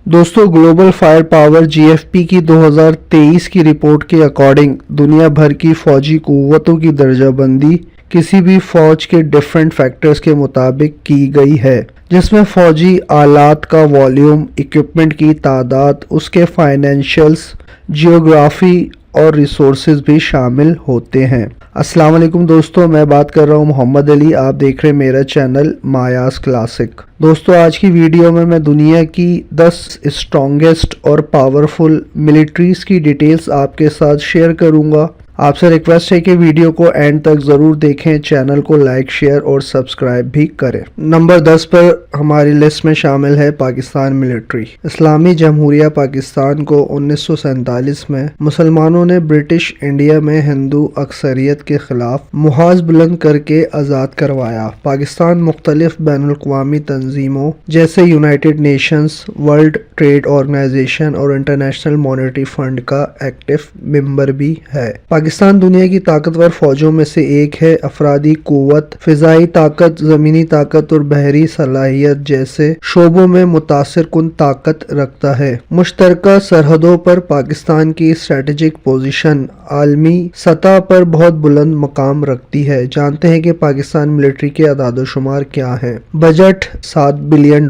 दोस्तों, global fire power GFP की 2023 की रिपोर्ट के अकॉर्डिंग दुनिया भर की फौजी कुव्वतों की दर्जाबंदी किसी भी फौज के डिफरेंट फैक्टर्स के मुताबिक की गई है, जिसमें फौजी आलात का वॉल्यूम, इक्विपमेंट की तादाद, उसके फाइनेंशियल्स, जियोग्राफी और रिसोर्सेज भी शामिल होते हैं। अस्सलाम वालेकुम दोस्तों, मैं बात कर रहा हूँ मोहम्मद अली। आप देख रहे हैं मेरा चैनल मायास क्लासिक। दोस्तों, आज की वीडियो में मैं दुनिया की 10 स्ट्रॉन्गेस्ट और पावरफुल मिलिट्रीज की डिटेल्स आपके साथ शेयर करूँगा। आपसे रिक्वेस्ट है कि वीडियो को एंड तक ज़रूर देखें, चैनल को लाइक, शेयर और सब्सक्राइब भी करें। नंबर 10 पर हमारी लिस्ट में शामिल है पाकिस्तान मिलिट्री। इस्लामी जमहूरिया पाकिस्तान को 1947 में मुसलमानों ने ब्रिटिश इंडिया में हिंदू अक्सरियत के खिलाफ मुहाज बुलंद करके आज़ाद करवाया। पाकिस्तान मुख्तलिफ बैनुल-अक़वामी तंजीमों जैसे United Nations, World Trade Organization और इंटरनेशनल मॉनेटरी फंड का एक्टिव मेंबर भी है। पाकिस्तान दुनिया की ताकतवर फौजों में से एक है। अफरादी कुव्वत, फिजाई ताकत, जमीनी ताकत और बहरी सलाहियत जैसे शोबों में मुतासिर कुन ताकत रखता है। मुश्तरका सरहदों पर पाकिस्तान की स्ट्रेटेजिक पोजीशन आलमी सतह पर बहुत बुलंद मकाम रखती है। जानते हैं कि पाकिस्तान मिलिट्री के अदाद-ओ-शुमार क्या हैं। Budget $7 billion,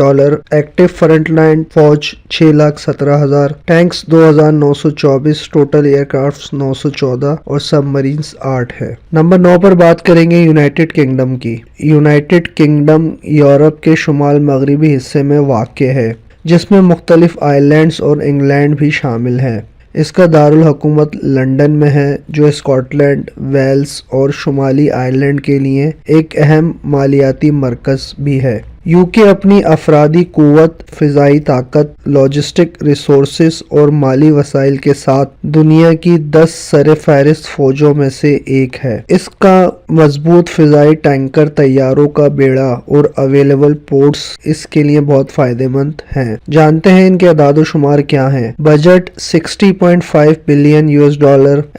active front line फौज 6,17,000, टैंक्स 2,924, टोटल एयरक्राफ्ट 914 और सबमरीन्स 8 है। नंबर 9 पर बात करेंगे यूनाइटेड किंगडम की। यूनाइटेड किंगडम यूरोप के शुमाल मगरबी हिस्से में वाक़ है, जिसमें मुख्तलिफ आइलैंड्स और इंग्लैंड भी शामिल हैं। इसका दारुल हुकूमत लंदन में है, जो स्कॉटलैंड, वेल्स और शुमाली आयरलैंड के लिए एक अहम मालियाती मरकज़ भी है। यूके अपनी अफरादी कुव्वत, फ़िज़ाई ताकत, लॉजिस्टिक रिसोर्सेस और माली वसाइल के साथ दुनिया की 10 सर-ए-फ़हरिस्त फ़ौजों में से एक है। इसका मजबूत फ़िज़ाई टैंकर, तैयारों का बेड़ा और अवेलेबल पोर्ट्स इसके लिए बहुत फ़ायदेमंद हैं। जानते हैं इनके अदाद-ओ-शुमार क्या हैं। बजट $60.5 बिलियन,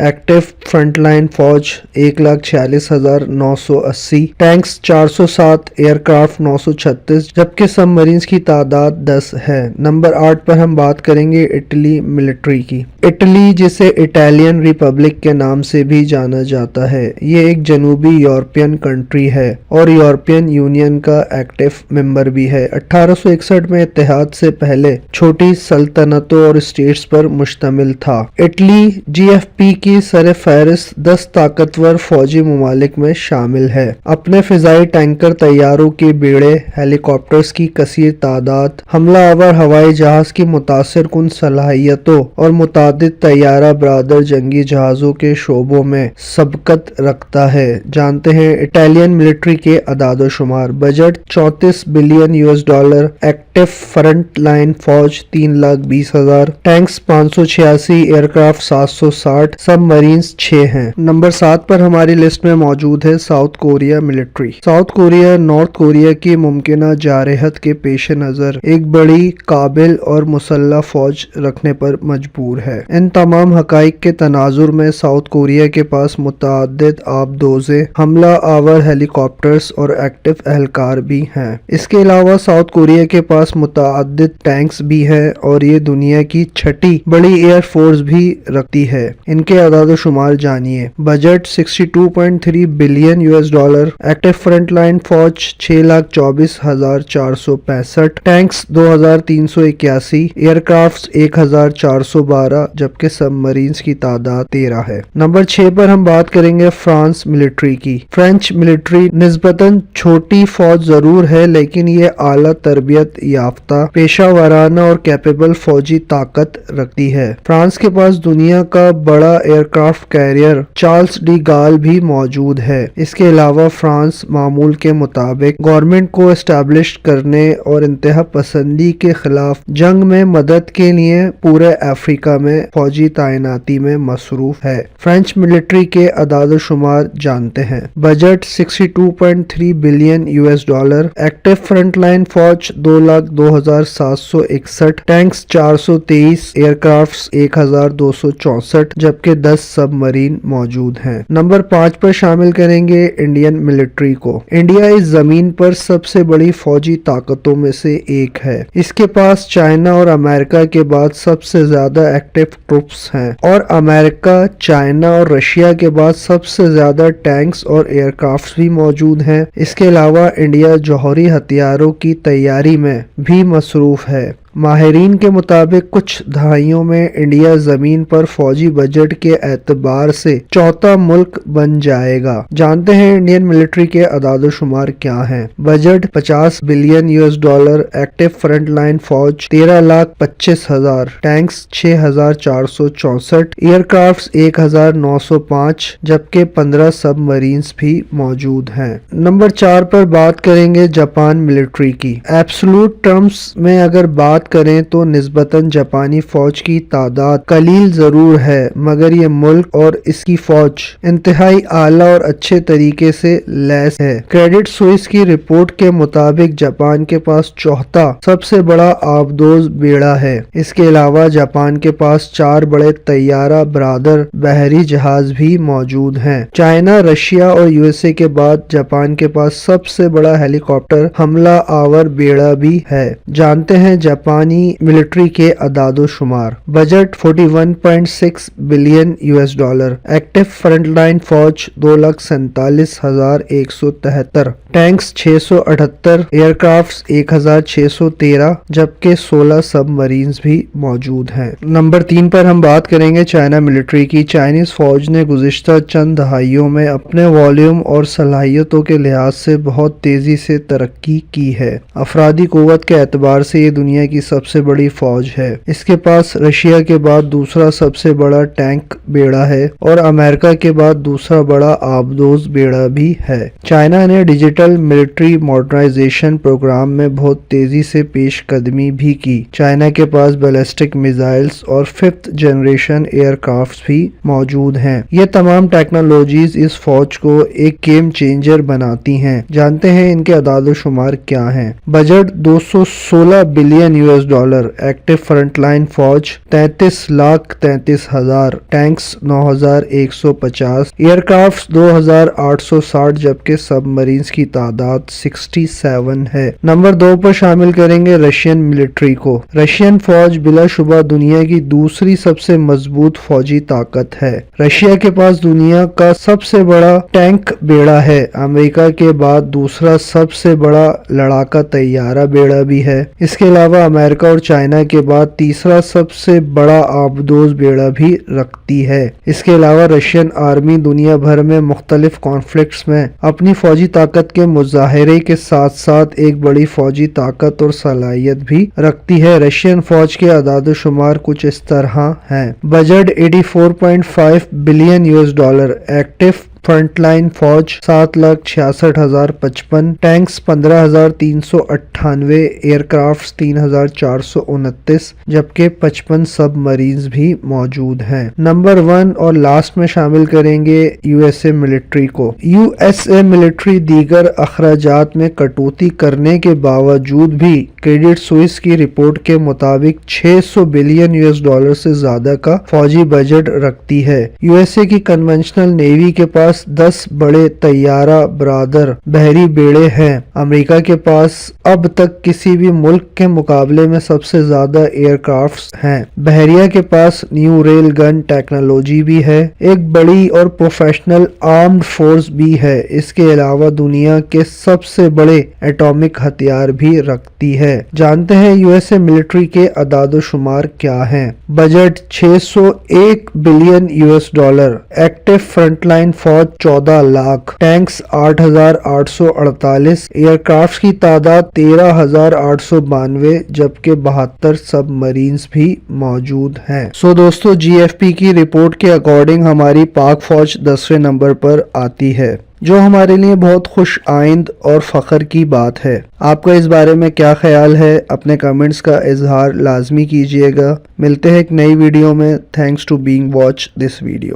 एक्टिव फ्रंटलाइन फौज 1,46,980, टैंक्स 407, एयरक्राफ्ट 936, जबकि सबमरीन्स की तादाद 10 है। नंबर 8 पर हम बात करेंगे इटली मिलिट्री की। इटली, जिसे इटालियन रिपब्लिक के नाम से भी जाना जाता है, ये एक जनूबी यूरोपियन कंट्री है और यूरोपियन यूनियन का एक्टिव मेंबर भी है। 1861 में इत्तेहाद से पहले छोटी सल्तनतों और स्टेट्स पर मुश्तमिल था। इटली जीएफपी की सर-ए-फ़हरिस्त 10 ताकतवर फौजी ममालिक में शामिल है। अपने फिजाई टैंकर, तैयारों के बेड़े, हेलीकॉप्टर्स की कसीर तादाद, हमला आवर हवाई जहाज की मुतासिर कुन सलाहियतों और मुतादिद तैयारा बरदार जंगी जहाज़ों के शोबों में सबकत रखता है। जानते हैं इटालियन मिलिट्री के अदाद-ओ-शुमार। Budget $34 billion, active front line फौज 3,20,000, टैंक्स 586, एयरक्राफ्ट 760, सबमरीन्स 6 हैं। नंबर 7 पर हमारी लिस्ट में मौजूद है south Korea military. South Korea north Korea की मुमकिना जारहत के पेश नज़र एक बड़ी, काबिल और मुसल्लह फौज रखने पर मजबूर है। इन तमाम हकाइक के तनाजुर में साउथ कोरिया के पास मुतअद्दिद आबदोज़े, हमला आवर हेलीकॉप्टर्स और एक्टिव एहलकार भी हैं। इसके अलावा साउथ कोरिया के पास मुतअद्दिद टैंक्स भी हैं और ये दुनिया की 6ठी बड़ी एयर फोर्स भी रखती है। इनके अदाद-ओ-शुमार जानिए। Budget $62.3 billion, active front line फौज 6,24,465, टैंक्स 2,381, एयरक्राफ्ट 1,412, जबकि सबमरीन्स की तादाद 13 है। नंबर 6 पर हम बात करेंगे फ्रांस मिलिट्री की। फ्रेंच मिलिट्री निस्बतन छोटी फौज जरूर है, लेकिन ये आला तरबियत याफ्ता, पेशा वाराना और कैपेबल फौजी ताकत रखती है। फ्रांस के पास दुनिया का बड़ा एयरक्राफ्ट कैरियर चार्ल्स डी गाल भी मौजूद है। इसके अलावा फ्रांस मामूल के मुताबिक गवर्नमेंट को एस्टैब्लिश करने और इंतहा पसंदी के खिलाफ जंग में मदद के लिए पूरे अफ्रीका में फौजी तैनाती में मसरूफ है। फ्रेंच मिलिट्री के अदाद-ओ-शुमार जानते हैं। बजट $62.3 बिलियन, एक्टिव फ्रंटलाइन फौज 2,02,761, टैंक्स 423, एयरक्राफ्ट 1,264, जबकि 10 सबमरीन मौजूद हैं। नंबर 5 पर शामिल करेंगे इंडियन मिलिट्री को। इंडिया इस जमीन पर सबसे बड़ी बड़ी फौजी ताकतों में से एक है। इसके पास चाइना और अमेरिका के बाद सबसे ज्यादा एक्टिव ट्रूप्स हैं और अमेरिका, चाइना और रशिया के बाद सबसे ज्यादा टैंक्स और एयरक्राफ्ट भी मौजूद हैं। इसके अलावा इंडिया जौहरी हथियारों की तैयारी में भी मसरूफ है। माहिरीन के मुताबिक कुछ दहाइयों में इंडिया जमीन पर फौजी बजट के एतबार से चौथा मुल्क बन जाएगा। जानते हैं इंडियन मिलिट्री के अदाद-ओ-शुमार क्या हैं। Budget 50 billion US$, active front line फौज 13,25,000, टैंक्स 6,464, एयरक्राफ्ट 1,905, जबकि 15 सबमरीन्स भी मौजूद हैं। नंबर 4 पर बात करेंगे जापान मिलिट्री की। एब्सोल्यूट टर्म्स में अगर बात करें तो निस्बतन जापानी फौज की तादाद कलील जरूर है, मगर ये मुल्क और इसकी फौज इंतहाई आला और अच्छे तरीके से लैस है। क्रेडिट स्विस की रिपोर्ट के मुताबिक जापान के पास चौथा सबसे बड़ा आबदोज बेड़ा है। इसके अलावा जापान के पास 4 बड़े तैयारा बरादर बहरी जहाज भी मौजूद हैं। चाइना, रशिया और USA के बाद जापान के पास सबसे बड़ा हेलीकॉप्टर हमला आवर बेड़ा भी है। जानते हैं जापानी मिलिट्री के अदादो शुमार। Budget 41.6 billion US$, active frontline फौज 2,47,173, टैंक्स 678, एयरक्राफ्ट 1,613, जबकि 16 सबमरीन्स भी मौजूद हैं। नंबर 3 पर हम बात करेंगे चाइना मिलिट्री की। चाइनीज फौज ने गुज़िश्ता चंद दहाइयों में अपने वॉल्यूम और सलाहियतों के लिहाज से बहुत तेजी से तरक्की की है। अफरादी कुव्वत के एतबार से ये दुनिया की सबसे बड़ी फौज है। इसके पास रशिया के बाद दूसरा सबसे बड़ा टैंक बेड़ा है और अमेरिका के बाद दूसरा बड़ा आबदोज बेड़ा भी है। चाइना ने डिजिटल मिलिट्री मॉडर्नाइजेशन प्रोग्राम में बहुत तेजी से पेशकदमी भी की। चाइना के पास बैलिस्टिक मिसाइल्स और 5th जनरेशन एयरक्राफ्ट भी मौजूद हैं। ये तमाम टेक्नोलॉजीज इस फौज को एक गेम चेंजर बनाती हैं। जानते हैं इनके अदाद शुमार क्या हैं। Budget 216 billion US$, active frontline फौज 33,33,000, टैंक्स 9,150, एयरक्राफ्ट 2,860, जबकि सबमरीन्स की तादाद 67 है। नंबर 2 पर शामिल करेंगे रशियन मिलिट्री को। रशियन फौज बिलाशुबा दुनिया की दूसरी सबसे मजबूत फौजी ताकत है। रशिया के पास दुनिया का सबसे बड़ा टैंक बेड़ा है। अमेरिका के बाद दूसरा सबसे बड़ा लड़ाका तैयारा बेड़ा भी है। इसके अलावा अमेरिका और चाइना के बाद तीसरा सबसे बड़ा आबदोज बेड़ा भी रखती है। इसके अलावा रशियन आर्मी दुनिया भर में मुख्तलिफ कॉन्फ्लिक्ट्स में अपनी फौजी ताकत के मुजाहरे के साथ साथ एक बड़ी फौजी ताकत और सलाहियत भी रखती है। रशियन फौज के अदाद शुमार कुछ इस तरह हैं। Budget 84.5 billion US$, active frontline फौज 7,66,055, टैंक्स 15,398, एयरक्राफ्ट 3,429, जबकि 55 सबमरीन्स भी मौजूद हैं। नंबर 1 और लास्ट में शामिल करेंगे USA मिलिट्री को। USA मिलिट्री दीगर अखराजात में कटौती करने के बावजूद भी क्रेडिट स्विस की रिपोर्ट के मुताबिक 600 बिलियन US$ से ज्यादा का फौजी बजट रखती है। USA की कन्वेंशनल नेवी के पास 10 बड़े तैयारा बरादर बहरी बेड़े हैं। अमेरिका के पास अब तक किसी भी मुल्क के मुकाबले में सबसे ज्यादा एयरक्राफ्ट्स हैं। बहरिया के पास न्यू रेल गन टेक्नोलॉजी भी है। एक बड़ी और प्रोफेशनल आर्म्ड फोर्स भी है। इसके अलावा दुनिया के सबसे बड़े एटॉमिक हथियार भी रखती है। जानते हैं USA मिलिट्री के अदाद शुमार क्या हैं। Budget 601 billion US$, active frontline फौज 14 लाख, टैंक्स 8,848, एयरक्राफ्ट की तादाद 13,892, जबकि 72 सबमरीन्स भी मौजूद हैं। सो दोस्तों, GFP की रिपोर्ट के अकॉर्डिंग हमारी पाक फौज 10वें नंबर पर आती है, जो हमारे लिए बहुत खुश आइंद और फख्र की बात है। आपका इस बारे में क्या ख्याल है? अपने कमेंट्स का इजहार लाजमी कीजिएगा। मिलते हैं एक नई वीडियो में। Thanks to being watch this video.